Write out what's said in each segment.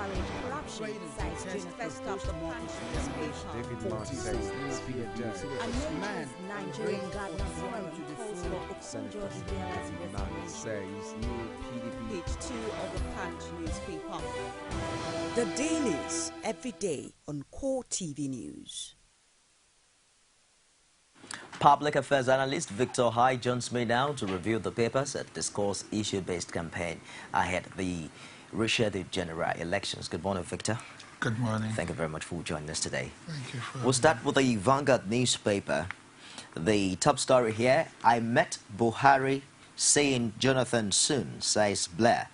discourage corruption, says June first of the punch newspaper. David Mark says this video And Nigerian gardener forum calls for Okonjo Iweala's resignation. says new PDP. Page 2 of the punch newspaper. The dailies every day on Core TV News. Public affairs analyst Victor OKHAI joins me now to review the papers and discuss issue-based campaign ahead of the rescheduled general elections. Good morning, Victor. Good morning. Thank you very much for joining us today. Thank you for We'll start with the Vanguard newspaper. The top story here, I met Buhari saying Jonathan soon, says Blair.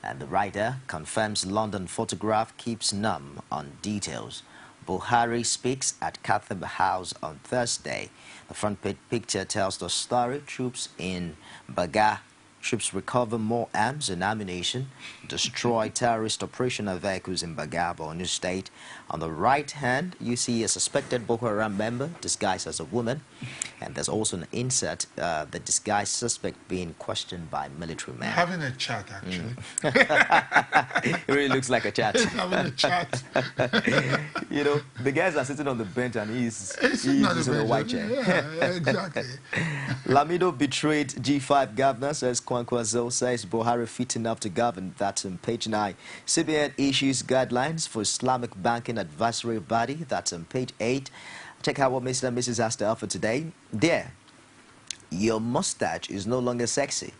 And the writer confirms London photograph keeps numb on details. Buhari speaks at Chatham House on Thursday. The front page picture tells the story. Troops in Baga. Troops recover more arms and ammunition, destroy terrorist operational vehicles in Baga, Borno State. On the right hand, you see a suspected Boko Haram member disguised as a woman. And there's also an insert, the disguised suspect being questioned by military men. having a chat, actually. It really looks like a chat. Having a chat. You know, the guys are sitting on the bench and he's not in a white chair. Yeah, exactly. Lamido betrayed G5 governor, says Kwankwaso, says Buhari fit enough to govern. That's on page 9. CBN issues guidelines for Islamic banking advisory body. That's on page 8. Check out what Mr. and Mrs. has to offer today. There, your mustache is no longer sexy.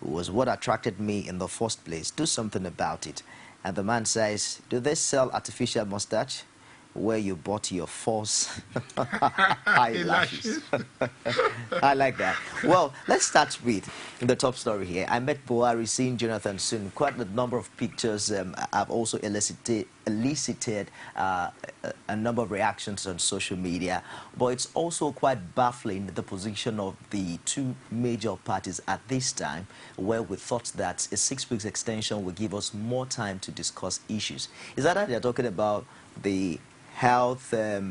It was what attracted me in the first place. Do something about it. And the man says, do they sell artificial mustache? Where you bought your false eyelashes. I like that. Well, let's start with the top story here. I met Buhari seeing Jonathan soon. Quite a number of pictures have also elicited a number of reactions on social media. But it's also quite baffling, the position of the two major parties at this time, where we thought that a 6 weeks extension will give us more time to discuss issues. Is that they're talking about the health, the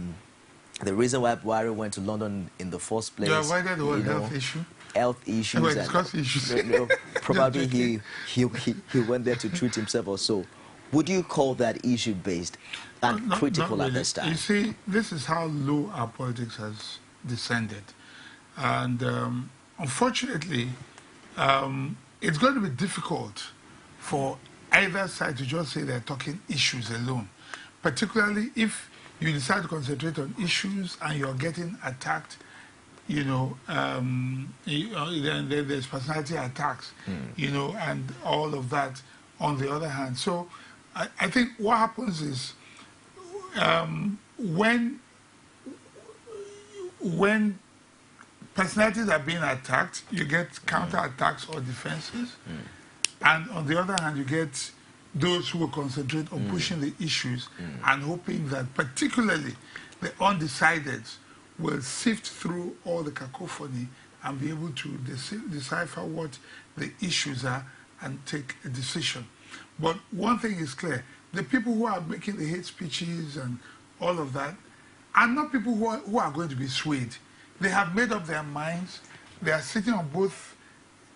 reason why Buhari went to London in the first place? You avoided the whole health issue? Health issues. We discuss issues. Probably he went there to treat himself or so. Would you call that issue-based and critical not at really. this time? You see, this is how low our politics has descended. And unfortunately, it's going to be difficult for either side to just say they're talking issues alone, particularly if you decide to concentrate on issues and you're getting attacked, you know, then there's personality attacks, you know, and all of that on the other hand. So I think what happens is when personalities are being attacked, you get counter-attacks or defenses. And on the other hand, you get those who will concentrate on pushing the issues and hoping that particularly the undecideds will sift through all the cacophony and be able to decipher what the issues are and take a decision. But one thing is clear, the people who are making the hate speeches and all of that are not people who are going to be swayed. They have made up their minds. They are sitting on both,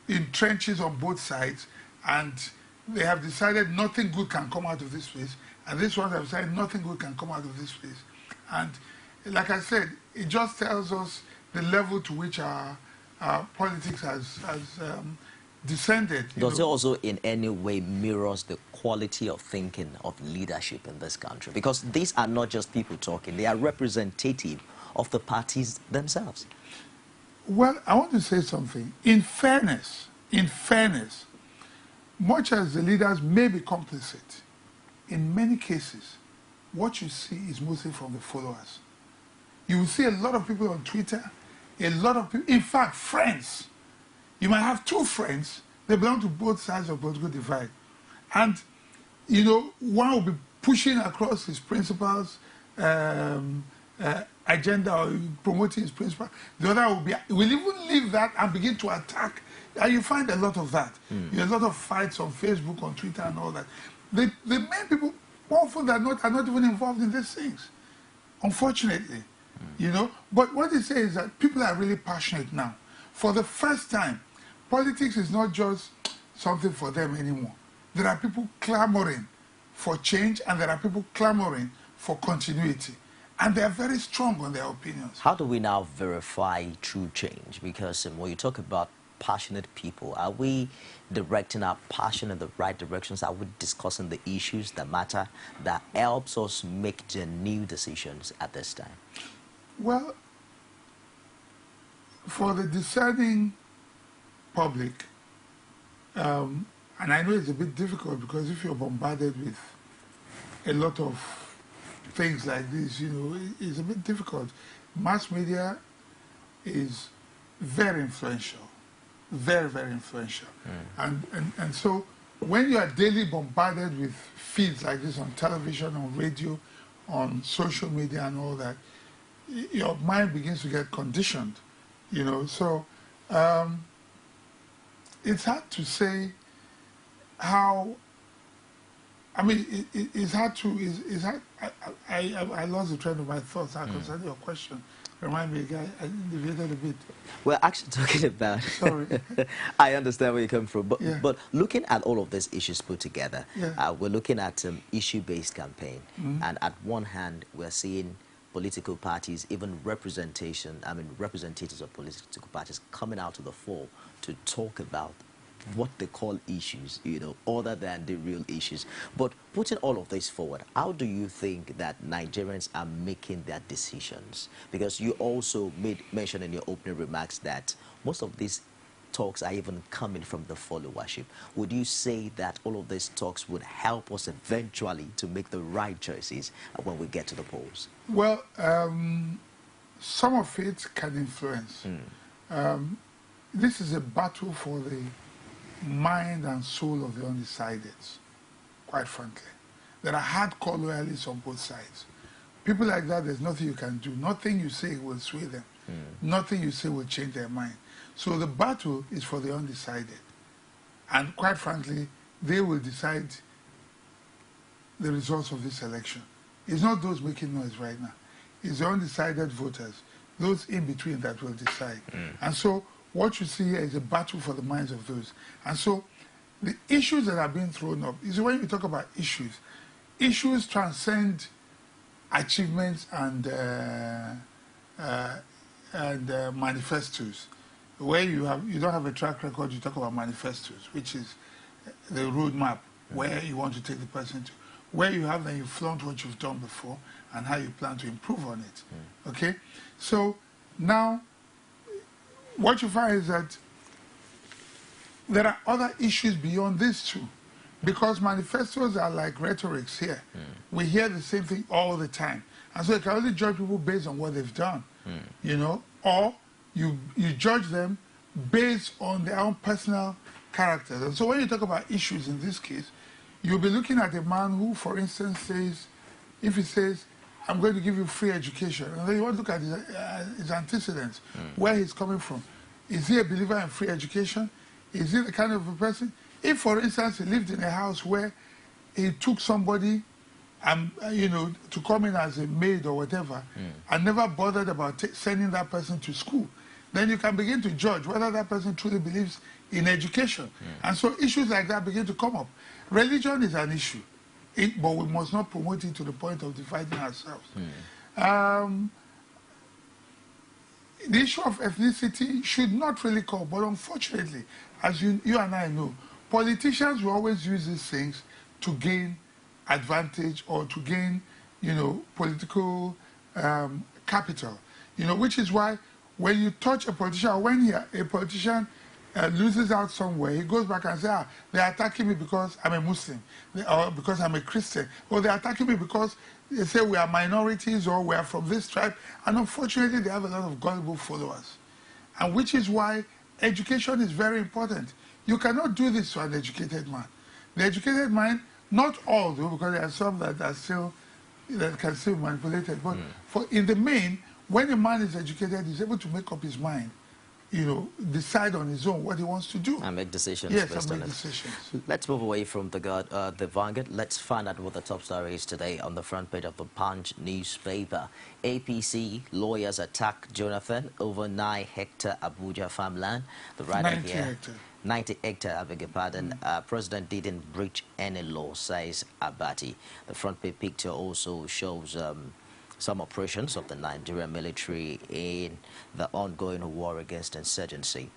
in trenches on both sides, and they have decided nothing good can come out of this place, and this one have decided nothing good can come out of this place. And like I said, it just tells us the level to which our politics has descended. Does it also in any way mirrors the quality of thinking of leadership in this country? Because these are not just people talking, they are representative of the parties themselves. Well, I want to say something. In fairness, much as the leaders may be complicit, in many cases, what you see is mostly from the followers. You will see a lot of people on Twitter, a lot of people, in fact, friends. You might have two friends, they belong to both sides of the political divide. And, you know, one will be pushing across his principles, agenda, or promoting his principles. The other will even leave that and begin to attack. And you find a lot of that. You know, a lot of fights on Facebook, on Twitter, and all that. The main people, often are not even involved in these things, unfortunately. You know, but what they say is that people are really passionate now. For the first time, politics is not just something for them anymore. There are people clamoring for change, and there are people clamoring for continuity. And they are very strong on their opinions. How do we now verify true change? Because when you talk about passionate people, are we directing our passion in the right directions? Are we discussing the issues that matter, that helps us make the new decisions at this time? Well, for the discerning public, and I know it's a bit difficult because if you're bombarded with a lot of things like this, you know, it's a bit difficult. Mass media is very influential, very, very influential. And so when you are daily bombarded with feeds like this on television, on radio, on social media and all that, your mind begins to get conditioned, you know. So it's hard to say how. I mean, it's hard to. I lost the train of my thoughts. I concerning your question. Remind me, I deviated a bit. We're actually talking about. Sorry. I understand where you come from, but Yeah. but looking at all of these issues put together, Yeah. we're looking at issue-based campaign, and at one hand we're seeing political parties, even representatives of political parties coming out to the fore to talk about what they call issues, you know, other than the real issues. But putting all of this forward, how do you think that Nigerians are making their decisions? Because you also made mention in your opening remarks that most of these talks are even coming from the followership. Would you say that all of these talks would help us eventually to make the right choices when we get to the polls? Well, some of it can influence. This is a battle for the mind and soul of the undecided, quite frankly. There are hardcore loyalists on both sides. People like that, there's nothing you can do. Nothing you say will sway them. Nothing you say will change their mind. So the battle is for the undecided. And quite frankly, they will decide the results of this election. It's not those making noise right now. It's the undecided voters, those in between that will decide. And so what you see here is a battle for the minds of those. And so the issues that are being thrown up, is when you talk about issues transcend achievements and manifestos. Where you don't have a track record, you talk about manifestos, which is the roadmap, where you want to take the person to. Where you have, then you flaunt what you've done before and how you plan to improve on it. Okay? So now, what you find is that there are other issues beyond these two, because manifestos are like rhetorics here. We hear the same thing all the time. And so you can only judge people based on what they've done, you know, or you judge them based on their own personal characters. And so when you talk about issues in this case, you'll be looking at a man who, for instance, says, if he says, I'm going to give you free education, and then you want to look at his antecedents, where he's coming from. Is he a believer in free education? Is he the kind of a person? If, for instance, he lived in a house where he took somebody, you know, to come in as a maid or whatever, and never bothered about sending that person to school, then you can begin to judge whether that person truly believes in education. And so issues like that begin to come up. Religion is an issue, but we must not promote it to the point of dividing ourselves. The issue of ethnicity should not really come, but unfortunately, as you and I know, politicians will always use these things to gain advantage or to gain, you know, political capital. You know, which is why when you touch a politician, or when a politician loses out somewhere, he goes back and says, they're attacking me because I'm a Muslim, or because I'm a Christian, or they're attacking me because they say we are minorities or we are from this tribe. And unfortunately, they have a lot of gullible followers. And which is why education is very important. You cannot do this to an educated man. The educated mind, not all though, because there are some that can still be manipulated, but in the main, when a man is educated, he's able to make up his mind, you know, decide on his own what he wants to do. And make decisions. Yes, based and on make it. decisions. Let's move away from the Vanguard. Let's find out what the top story is today on the front page of the Punch newspaper. APC lawyers attack Jonathan over 9-hectare Abuja farmland. The writer 90 here. hectares. 90 hectare, I beg your pardon. President didn't breach any law, says Abati. The front page picture also shows some operations of the Nigerian military in the ongoing war against insurgency.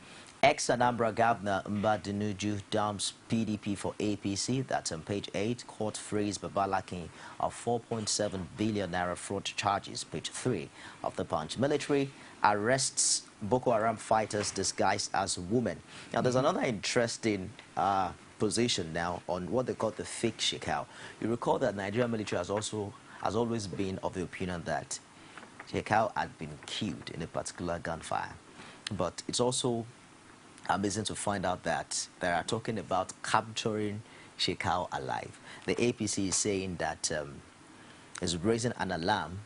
Ex-Anambra Governor Mbadinuju dumps PDP for APC. That's on page 8. Court frees Babalaki of 4.7 billion naira fraud charges. Page 3 of the Punch. Military arrests Boko Haram fighters disguised as women. Now, there's another interesting position now on what they call the fake Shekau. You recall that Nigerian military has always been of the opinion that Shekau had been killed in a particular gunfire. But it's also amazing to find out that they are talking about capturing Shekau alive. The APC is saying that is raising an alarm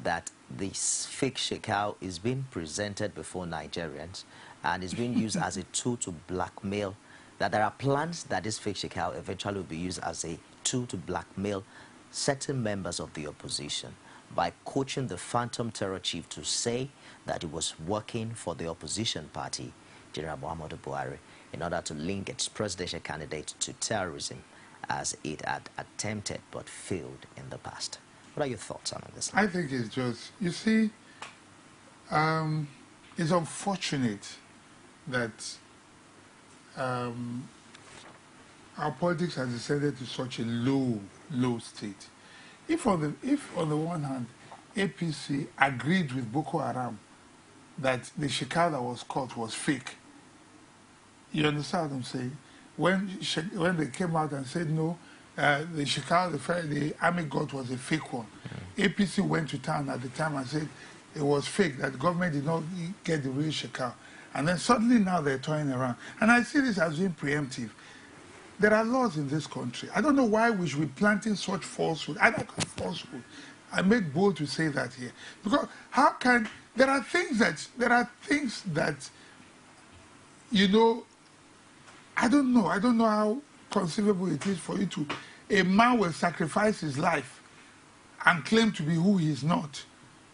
that this fake Shekau is being presented before Nigerians and is being used as a tool to blackmail, that there are plans that this fake Shekau eventually will be used as a tool to blackmail certain members of the opposition by coaching the phantom terror chief to say that he was working for the opposition party, General Muhammadu Buhari, in order to link its presidential candidate to terrorism as it had attempted but failed in the past. What are your thoughts on this? I think it's just, you see, it's unfortunate that our politics has descended to such a low state. If on the one hand, APC agreed with Boko Haram that the Shekau that was caught was fake, you understand what I'm saying? When they came out and said no, the Shekau the army got was a fake one. APC went to town at the time and said it was fake, that the government did not get the real Shekau. And then suddenly now they're turning around. And I see this as being preemptive. There are laws in this country. I don't know why we should be planting such falsehood. I don't call falsehood. I make bold to say that here. Because how can, there are things that, you know, I don't know how conceivable it is for you to, a man will sacrifice his life and claim to be who he is not,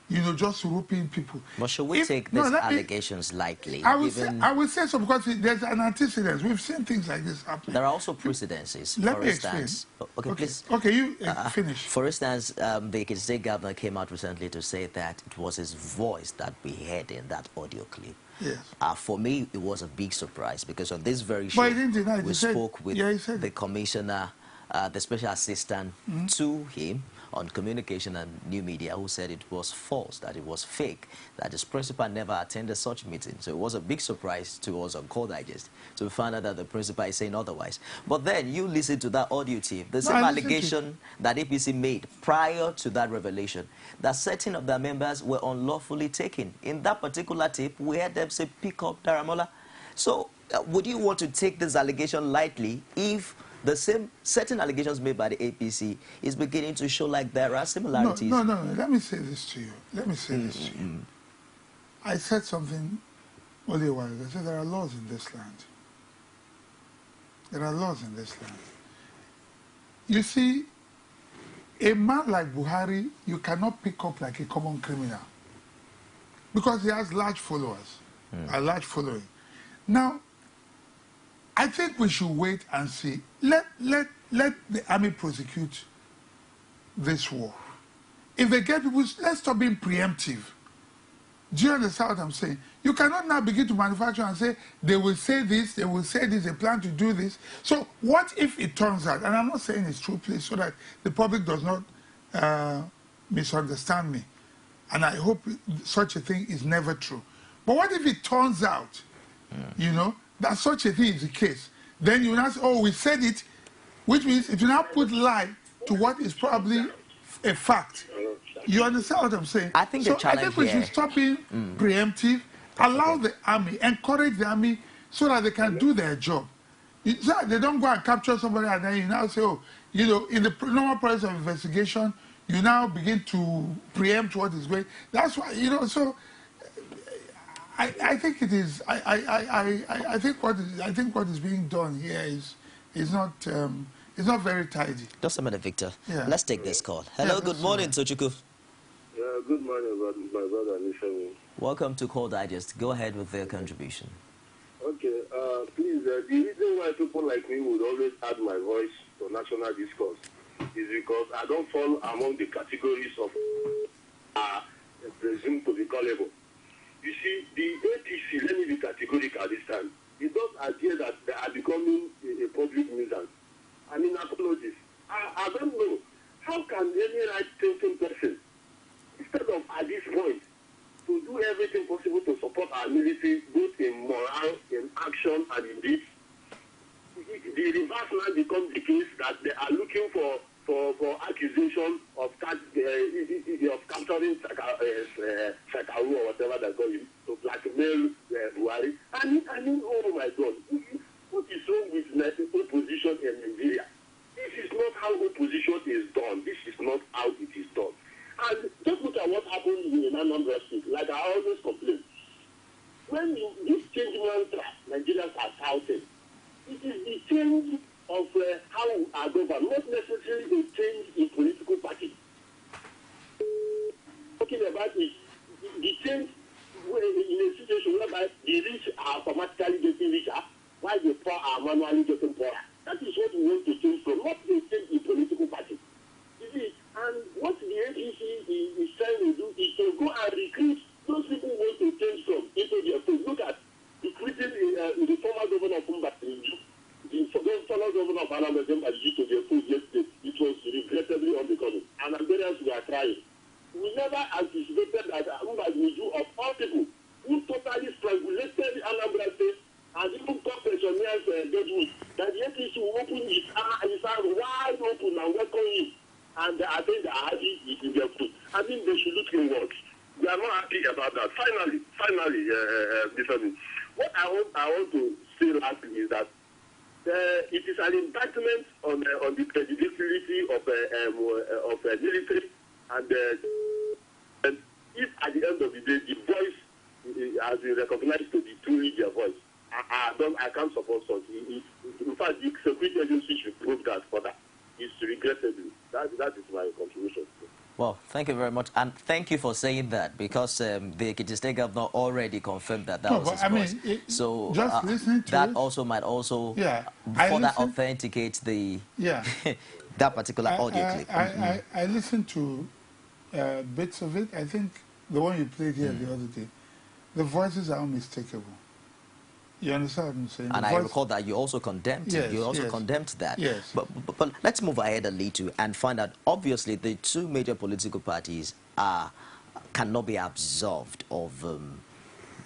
you know, just roping people. But should we take these allegations lightly? I would say so, because there's an antecedent. We've seen things like this happen. There are also precedences. Let for me instance, explain. Okay, please. Okay, you finish. For instance, the Ekiti State governor came out recently to say that it was his voice that we heard in that audio clip. Yes. For me, it was a big surprise because on this very show, we spoke with the commissioner, the special assistant to him on communication and new media, who said it was false, that it was fake, that his principal never attended such meetings. So it was a big surprise to us on Call Digest to find out that the principal is saying otherwise. But then you listen to that audio tape, the same allegation that APC made prior to that revelation, that certain of their members were unlawfully taken. In that particular tape, we heard them say, pick up Daramola. So would you want to take this allegation lightly if the same certain allegations made by the APC is beginning to show like there are similarities? No. Let me say this to you. I said something earlier a while ago. I said there are laws in this land. There are laws in this land. You see, a man like Buhari, you cannot pick up like a common criminal because he has large followers, a large following. Now, I think we should wait and see. Let the army prosecute this war. If they get people, let's stop being preemptive. Do you understand what I'm saying? You cannot now begin to manufacture and say, they will say this, they plan to do this. So what if it turns out, and I'm not saying it's true, please, so that the public does not misunderstand me. And I hope such a thing is never true. But what if it turns out, you know, that such a thing is the case? Then you now say, oh, we said it, which means if you now put lie to what is probably a fact, you understand what I'm saying? I think I think we should stop being preemptive, allow the army, encourage the army so that they can do their job. So they don't go and capture somebody and then you now say, oh, you know, in the normal process of investigation, you now begin to preempt what is going. That's why, you know, so I think it is. I think what is being done here is not very tidy. Just a minute, Victor. Yeah. Let's take this call. Hello, Yeah, good morning, Tochukwu. Yeah, good morning, my brother Nishami. Welcome to Call Digest. Go ahead with their contribution. Okay, Please, the reason why people like me would always add my voice to national discourse is because I don't fall among the categories of presumed to be gullible. You see, the APC, let me be categorical this time, it does appear that they are becoming a public nuisance. I mean, apologies. I don't know. How can any right-thinking person, instead of at this point, to do everything possible to support our military, both in morale, in action, and in deeds, the reverse now becomes the case that they are looking for accusation of capturing Sakaru or whatever they call him, to blackmail Buhari. I mean, oh my God, what is wrong with opposition in Nigeria? This is not how opposition is done. This is not how it is done. And just look at what happened in Anambra State. Like I always complain, when this change mantra Nigerians are touted, it is the change of how we are governed, not necessarily a change in political party. Talking about it, the change in a situation whereby the rich are automatically getting richer, while the poor are manually getting poorer. That is what we want to change from, not a change in political party. You see, and what the APC is trying to do is to go and recruit those people who want to change from into their fold. Look at recruiting the former governor of Mbasi, the former governor of Anambra to their fold yesterday. It was regrettably unbecoming. And Nigerians were crying. We never anticipated that Mbasi of all people who totally strangulated Anambra State and even got pensioners judgment, that the APC will open its hands wide open and welcome him. And I think they are happy with their food. I think they should look inwards. They are not happy about that. Finally, what I want to say lastly is that it is an indictment on the credibility of military, and if at the end of the day the voice has been recognized to be truly their voice, I can't support such. In fact, the security agency should prove that further. It's regrettably. That is my contribution. Well, thank you very much, and thank you for saying that, because the Ekiti State Governor already confirmed that was his voice. So just listening to that it, also might also further authenticate the that particular audio clip. I listened to bits of it. I think the one you played here the other day, the voices are unmistakable. You understand what I'm saying? And I recall that you also condemned it. You also condemned that. Yes. But let's move ahead a little and find out, obviously, the two major political parties cannot be absolved of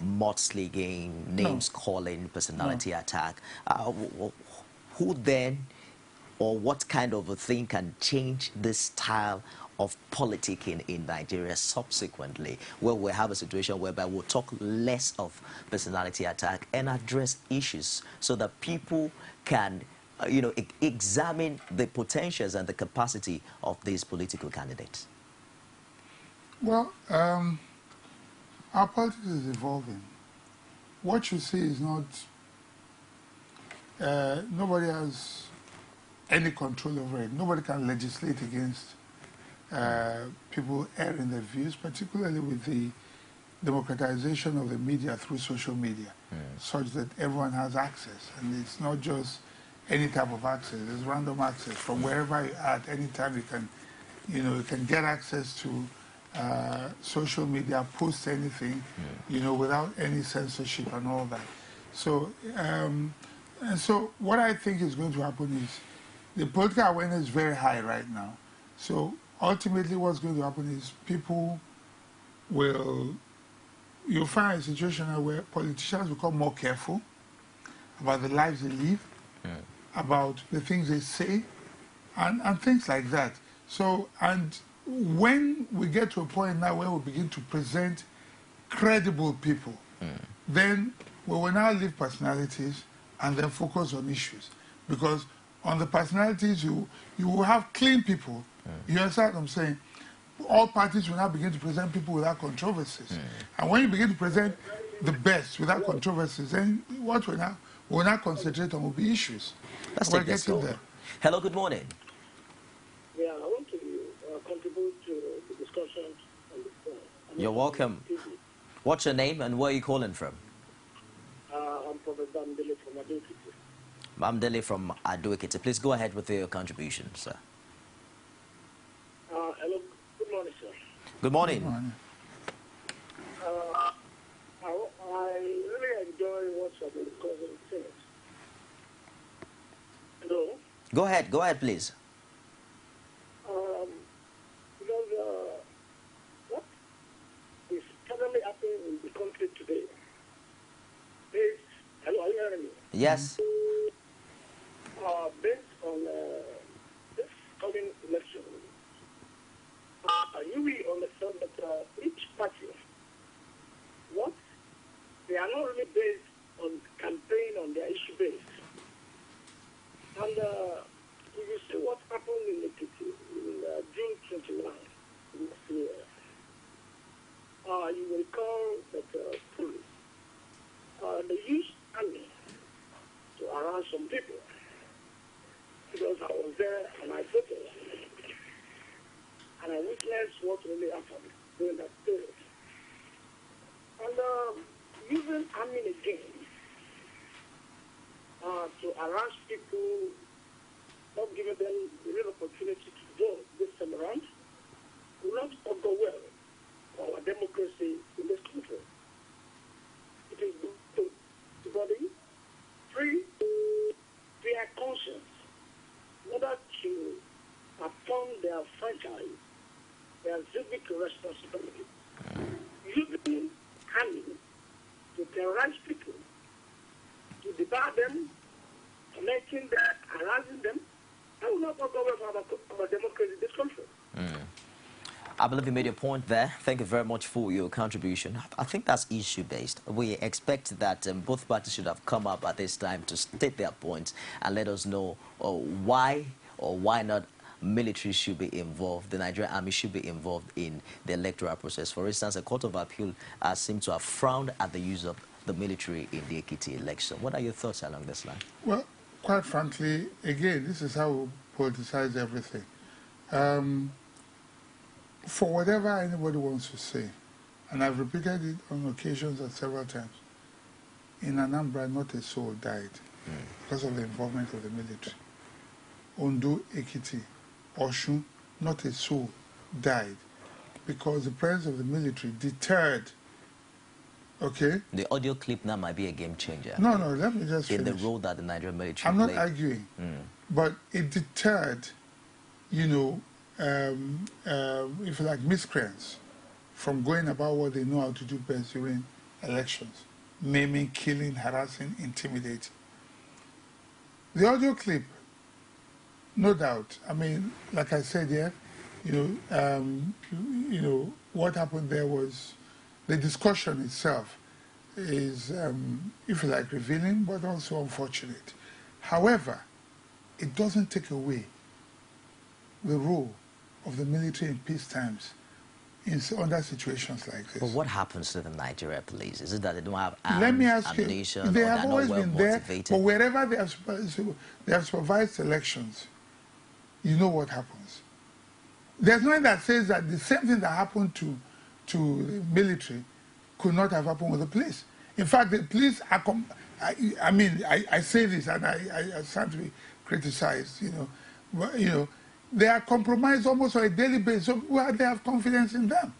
mudslinging, names calling, personality attack. Who then, or what kind of a thing can change this style of politicking in Nigeria subsequently, where we have a situation whereby we'll talk less of personality attack and address issues so that people can, examine the potentials and the capacity of these political candidates? Well, our politics is evolving. What you see is not, nobody has any control over it. Nobody can legislate against people airing their views, particularly with the democratization of the media through social media, such that everyone has access. And it's not just any type of access, it's random access. From wherever you're at, any time you can, you can get access to social media, post anything, without any censorship and all that. So, and so what I think is going to happen is the political awareness is very high right now. So ultimately what's going to happen is people you'll find a situation where politicians become more careful about the lives they live, about the things they say, and things like that. So, and when we get to a point now where we begin to present credible people, then we will now leave personalities and then focus on issues. Because on the personalities, you will have clean people. You understand what I'm saying? All parties will now begin to present people without controversies. And when you begin to present the best without controversies, then what we'll now concentrate on will be issues. Let's take this call. Hello, good morning. Yeah, I want to contribute to the discussion on the phone. You're welcome. What's your name and where are you calling from? I'm I'm Professor Bamdele from Adokiti. Bamdele from Adokiti. Please go ahead with your contribution, sir. Hello, good morning, sir. Good morning. Good morning. I really enjoy what you've been discussing since. Hello? Go ahead, please. Because what is currently happening in the country today is, hello, are you hearing me? Yes. Based on this coming election, you will understand that each party, what they are not really based on campaign on their issue base. And if you see what happened in June 29 last year, you will recall that police, they used army to harass some people. Because I was there and I voted. And I witnessed what really happened during that period. And using army again to harass people, not giving them the real opportunity to vote this time around, will not go well for our democracy in this country. It is good to everybody free, their conscience, in order to perform their franchise, their civic responsibility. Using army to terrorize people, to debar them, connecting them, harassing them, that will not go well for our democracy in this country. I believe you made your point there. Thank you very much for your contribution. I think that's issue-based. We expect that both parties should have come up at this time to state their points and let us know why or why not military should be involved, the Nigerian army should be involved in the electoral process. For instance, a court of appeal seemed to have frowned at the use of the military in the Ekiti election. What are your thoughts along this line? Well, quite frankly, again, this is how we politicize everything. For whatever anybody wants to say, and I've repeated it on occasions and several times, in Anambra, not a soul died because of the involvement of the military. Ondo, Ekiti, Oshun, not a soul died because the presence of the military deterred. Okay? The audio clip now might be a game changer. No, let me just in finish. the role that the Nigerian military I'm not played. arguing, but it deterred, you know, if you like, miscreants from going about what they know how to do best during elections: maiming, killing, harassing, intimidating. The audio clip, no doubt. I mean, like I said here, you know, what happened there was the discussion itself is, if you like, revealing, but also unfortunate. However, it doesn't take away the role of the military in peace times in other situations like this. But what happens to the Nigeria police? Is it that they don't have arms, Let me ask ammunition, you, or they they're have not always well been there, motivated? but wherever they have supervised elections, you know what happens. There's nothing that says that the same thing that happened to the military could not have happened with the police. In fact, the police are, I say this and I stand to be criticized, they are compromised almost on a daily basis. So why they have confidence in them?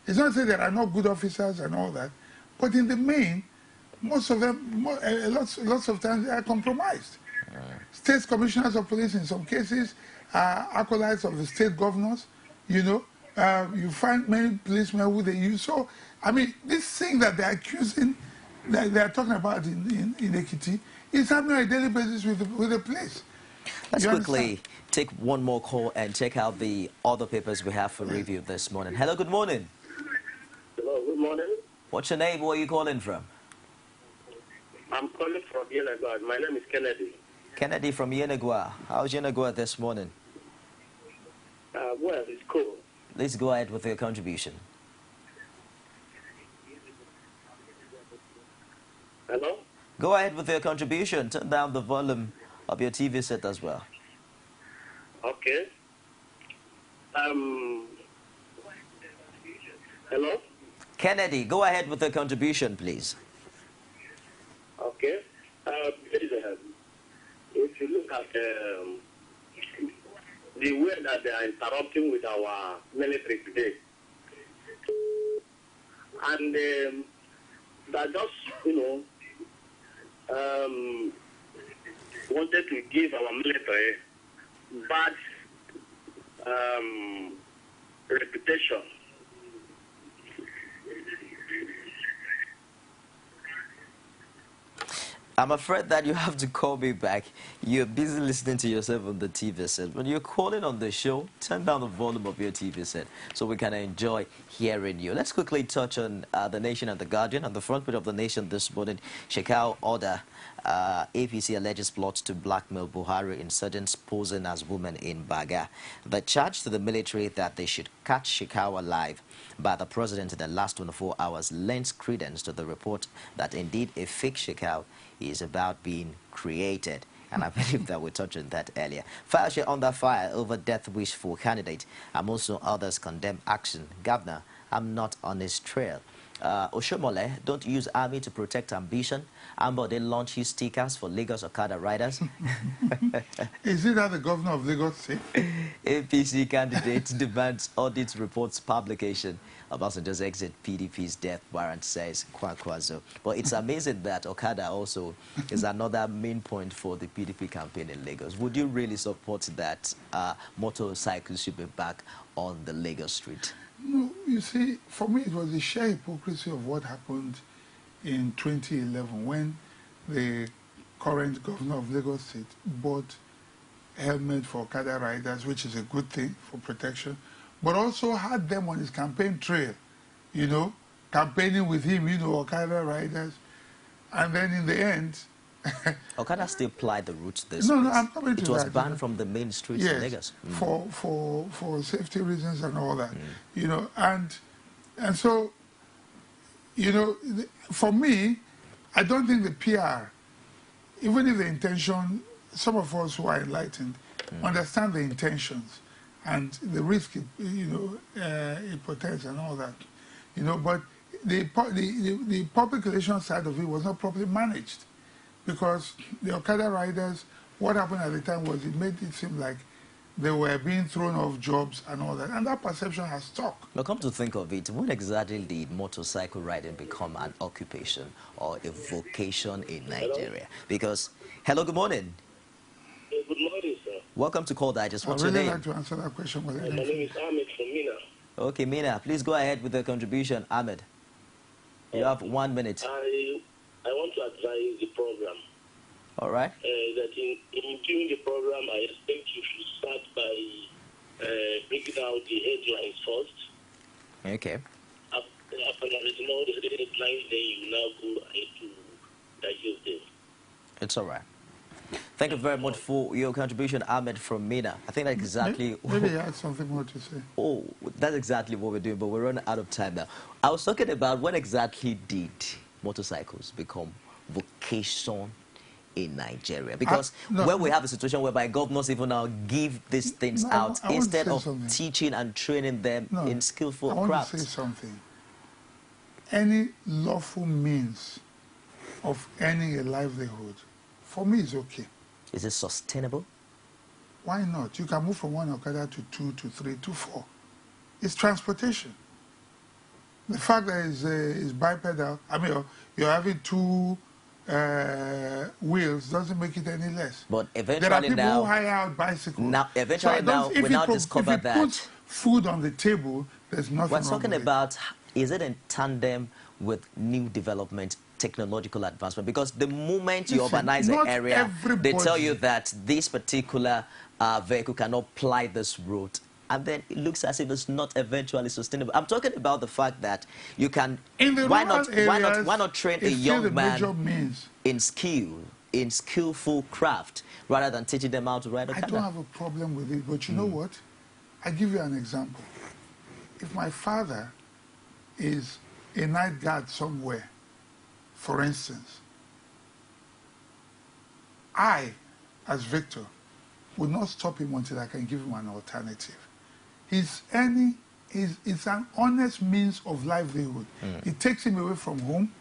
It's not to say there are not good officers and all that, but in the main, most of them, lots of times, they are compromised. State commissioners of police, in some cases, are acolytes of the state governors. You find many policemen who they use. So, I mean, this thing that they're accusing, that they're talking about in Ekiti, is happening on a daily basis with the police. Let's quickly take one more call and check out the other papers we have for review this morning. Hello, good morning. Hello, good morning. What's your name? Where are you calling from? I'm calling from Yenagua. My name is Kennedy. Kennedy from Yenagua. How's Yenagua this morning? Well, it's cool. Let's go ahead with your contribution. Hello? Go ahead with your contribution. Turn down the volume of your TV set as well. Okay. Hello? Kennedy, go ahead with the contribution, please. Okay. Okay? If you look at the way that they are interrupting with our military today, and that just, wanted to give our military bad reputation. I'm afraid that you have to call me back. You're busy listening to yourself on the TV set. When you're calling on the show, turn down the volume of your TV set so we can enjoy hearing you. Let's quickly touch on the Nation and the Guardian. On the front page of the Nation this morning, Shekau order. APC alleges plot to blackmail Buhari insurgents posing as women in Baga. The charge to the military that they should catch Shekau alive by the president in the last 24 hours lends credence to the report that indeed a fake Shekau is about being created. And I believe that we touched on that earlier. Fire share under fire over death wish for candidate. Also others condemn action. Governor, I'm not on his trail. Oshomole, don't use army to protect ambition. Ambo, they launch his stickers for Lagos Okada riders. Is it that the governor of Lagos said? APC candidate demands audit reports publication. Obasanjo's exit PDP's death warrant, says Kwankwaso. But it's amazing that Okada also is another main point for the PDP campaign in Lagos. Would you really support that motorcycles should be back on the Lagos street? No, you see, for me it was the sheer hypocrisy of what happened in 2011 when the current governor of Lagos State bought helmet for Okada riders, which is a good thing for protection, but also had them on his campaign trail, campaigning with him, Okada riders. And then in the end... Okada still plied the route this No, I'm coming to that. It was banned from the main streets in Lagos. For safety reasons and all that, and so, for me, I don't think the PR, even if the intention, some of us who are enlightened understand the intentions and the risk it portends and all that, but the public relations side of it was not properly managed. Because the Okada riders, what happened at the time was it made it seem like they were being thrown off jobs and all that. And that perception has stuck. But come to think of it, when exactly did motorcycle riding become an occupation or a vocation in Nigeria? Because, hello, good morning. Good morning, sir. Welcome to Call Digest. What's your I'd really name? like to answer that question. My name is Ahmed from Mina. Okay, Mina, please go ahead with the contribution. Ahmed, you have 1 minute. I want to advise the program. All right. That in doing the program, I expect you should start by bringing out the headlines first. Okay. After narrating all the headlines, then you now go ahead to digest them. It's all right. Thank you very much for your contribution, Ahmed from Mina. I think that's exactly... Maybe you had something more to say. Oh, that's exactly what we're doing, but we're running out of time now. I was talking about when exactly did motorcycles become vocation in Nigeria? Because when we have a situation whereby governors even now give these things out instead of teaching and training them in skillful crafts. I want to say something. Any lawful means of earning a livelihood, for me, is okay. Is it sustainable? Why not? You can move from one Okada to 2 to 3 to 4. It's transportation. The fact that it's bipedal, I mean, you're having 2 wheels doesn't make it any less. But eventually there are people now, who hire out bicycles. Now, eventually now, we now discover that... If you put food on the table, there's nothing wrong with it. We're talking about, is it in tandem with new development, technological advancement? Because the moment you urbanize an area, they tell you that this particular vehicle cannot ply this route, and then it looks as if it's not eventually sustainable. I'm talking about the fact that you can... why not train a young man in skillful craft, rather than teaching them how to ride a car? I don't have a problem with it, but you know what? I give you an example. If my father is a night guard somewhere, for instance, I, as Victor, would not stop him until I can give him an alternative. He's earning, it's an honest means of livelihood. It takes him away from home.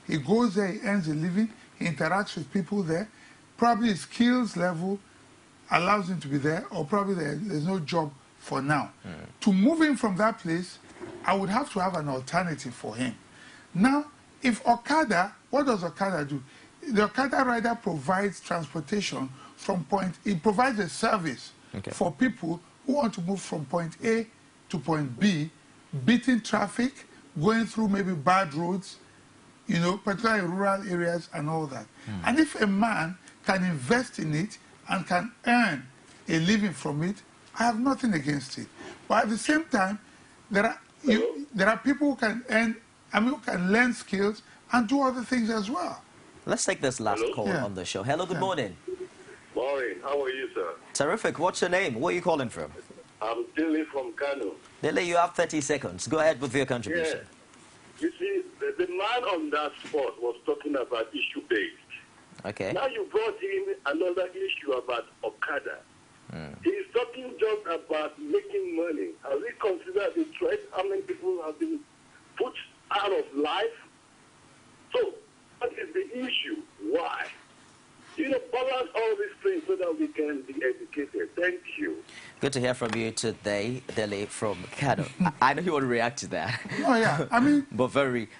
He goes there, he earns a living. he interacts with people there. Probably his skills level allows him to be there, or probably there's no job for now. To move him from that place, I would have to have an alternative for him. Now, if Okada, what does Okada do? The Okada rider provides transportation from it provides a service for people who want to move from point A to point B, beating traffic, going through maybe bad roads, you know, particularly in rural areas and all that. And if a man can invest in it and can earn a living from it, I have nothing against it. But at the same time, there are people who can earn, who can learn skills and do other things as well. Let's take this last call on the show. Hello, good morning. Morning. How are you, sir? Terrific. What's your name? Where are you calling from? I'm Dilly from Kano. Dilly, you have 30 seconds. Go ahead with your contribution. Yeah. You see, the man on that spot was talking about issue-based. Okay. Now you brought in another issue about Okada. He's talking just about making money. Has he considered the threat? How many people have been put out of life? So, what is the issue? Why? You know, balance all these things so that we can be educated. Thank you. Good to hear from you today, Dilly from Kano. I know you want to react to that. Oh, yeah. I mean, but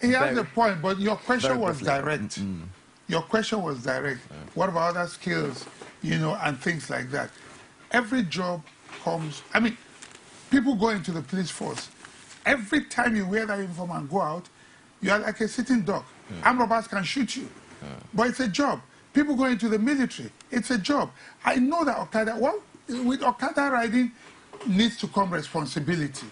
he has a point, but your question was briefly. direct. Your question was direct. What about other skills, you know, and things like that? Every job comes, I mean, people go into the police force. Every time you wear that uniform and go out, you are like a sitting duck. Armed robbers can shoot you. But it's a job. People go into the military. It's a job. I know that Okada, with Okada riding needs to come responsibility.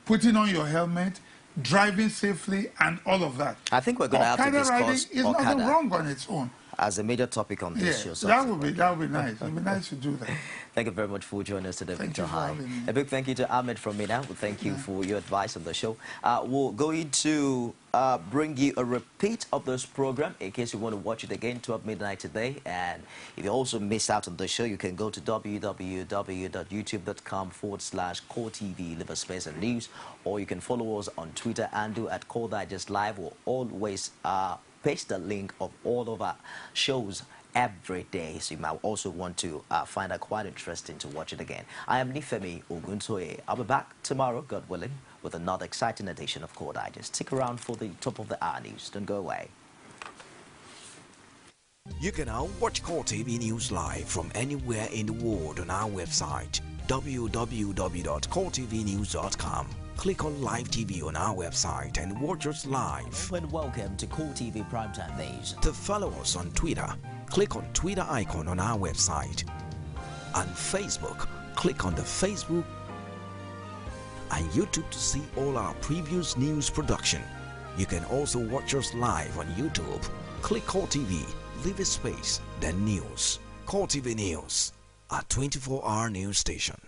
Putting on your helmet, driving safely, and all of that. I think we're going to have to discuss Okada riding is nothing wrong on its own. As a major topic on this show. So that would be nice. It would be nice to do that. Thank you very much for joining us today, Victor High. Having me. A big thank you to Ahmed from Mina. Well, thank you for your advice on the show. We're going to bring you a repeat of this program in case you want to watch it again, 12 midnight today. And if you also missed out on the show, you can go to www.youtube.com/CoreTV, leave a space and news, or you can follow us on Twitter and do at Core Digest Live. We'll always paste the link of all of our shows every day, so you might also want to find that quite interesting to watch it again. I am Nifemi Oguntoye. I'll be back tomorrow, God willing, with another exciting edition of Core Digest. Stick around for the top of the hour news. Don't go away. You can now watch Core TV News live from anywhere in the world on our website, www.coretvnews.com. Click on Live TV on our website and watch us live. And welcome to Core TV Primetime Days. To follow us on Twitter, click on Twitter icon on our website. On Facebook, click on the Facebook and YouTube to see all our previous news production. You can also watch us live on YouTube. Click Core TV, leave a space, then news. Core TV News, a 24-hour news station.